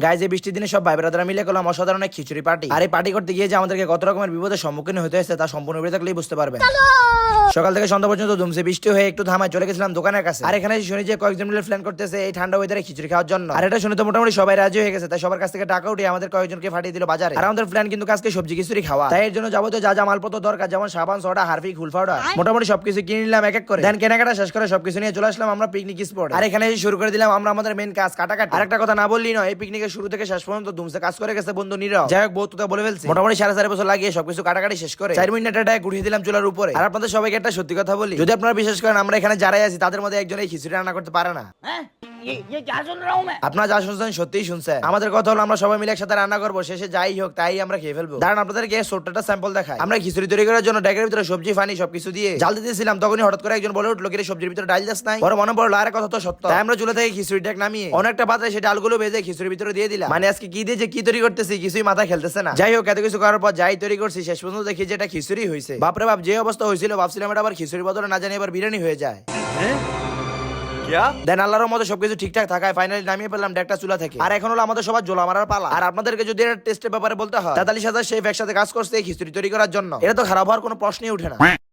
Guys এই বৃষ্টির দিনে সব ভাই ব্রাদাররা মিলে করলাম অসাধারণ এক খিচুড়ি পার্টি। আর এই পার্টি করতে গিয়ে যে আমাদেরকে কত রকমের বিপদের সম্মুখীন হতে হয়েছে তা সম্পূর্ণ ভিডিও দেখলেই বুঝতে পারবেন। সকাল থেকে সন্ধ্যা পর্যন্ত ধুমসে বৃষ্টি হয়ে একটু থামায় চলে গেছিলাম দোকানের কাছে। আর এখানে শুনি যে কয়েকজন মিলে প্ল্যান করতেছে এই ঠান্ডা ওয়েদারে খিচুড়ি খাওয়ার জন্য। আর এটা শুনে তো মোটামুটি সবাই রাজি হয়ে গেছে, তাই সবার কাছ থেকে টাকা উঠিয়ে আমাদের কয়েকজনকে পাঠিয়ে দিল বাজারে। আর আমাদের প্ল্যান কিন্তু আজকে সবজি খিচুড়ি খাওয়া, তাই এর জন্য যাবতীয় যা যা মালপত্র দরকার যেমন সাবান, সোডা, হারপিক, হুল পাউডার মোটামুটি সবকিছু কিনে নিলাম এক এক করে। দেন কেনাকাটা শেষ করে সবকিছু নিয়ে চলে আসলাম আমরা পিকনিক স্পট। আর এখানে শুরু করে দিলাম আমরা আমাদের মেন কাজ কাটাকাটি। আর একটা কথা না বললেই নয়, এই পিকনিকের শুরু থেকে শেষ পর্যন্ত ধুমসে কাজ করে গেছে বন্ধু নীরব। যাই হোক বহুত তো বলে ফেলছি, মোটামুটি 4.5 বছর লাগিয়ে সবকিছু কাটাকাটি শেষ করে 4 মিনিট গুড়িয়ে দিলাম চুলার উপরে। আর আপনাদের সবাইকে একটা সত্যি কথা বলি, যদি আপনারা বিশেষ করেন আমরা এখানে যারাই আছি তাদের মধ্যে একজন এই খিচুড়ি রান্না করতে পারে না। ये क्या सुन रहा हूँ मैं? আপনারা যা শুনছেন সত্যিই শুনছেন। আমাদের কথা হলো আমরা সবাই মিলে একসাথে রান্না করবো, শেষে যাই হোক তাই আমরা খেয়ে ফেলবো। দাঁড়ান আপনাদেরকে ছোট্ট স্যাম্পল দেখাই। আমরা খিচুড়ি তৈরি করার জন্য ডেকের ভিতরে সবজি ফানি সবকিছু দিয়ে জাল দিতেছিলাম, তখনই হঠাৎ করে একজন বলে উঠলো কি রে সবজির ভিতরে ডাল যাস নাই। পরে মনে পড়লো আরে কথা তো সত্য, তাই আমরা চুলা থেকে খিচুড়ি ডাক নামিয়ে অনেকটা পাত্রে সেই ডালগুলো ভেজে খিচুড়ির ভিতরে দিয়ে দিলাম। মানে আজকে কি দিয়ে যে কি তৈরি করতেছি কিছুই মাথা খেলতেছে না। যাই হোক এত কিছু করার পর যাই তৈরি করছি শেষ পর্যন্ত দেখি যে এটা খিচুড়ি হয়েছে। বাপরে বাপ যে অবস্থা হয়েছিল ভাবছিলাম এটা আবার খিচুড়ির বদলে না জানি এবার বিরিয়ানি হয়ে যায়। দেন আল্লাহর মধ্যে সবকিছু ঠিকঠাক থাকায় ফাইনালি নামিয়ে পেলাম ডেকটা চুলা থেকে। আর এখন হলো আমাদের সবার জোলা মারার পালা। আর আপনাদেরকে যদি এটা টেস্টের ব্যাপারে বলতে হয় 43,000 শেফ একসাথে কাজ করছে এই খিচুড়ি তৈরি করার জন্য, এটা তো খারাপ হওয়ার কোনো প্রশ্নই উঠে না।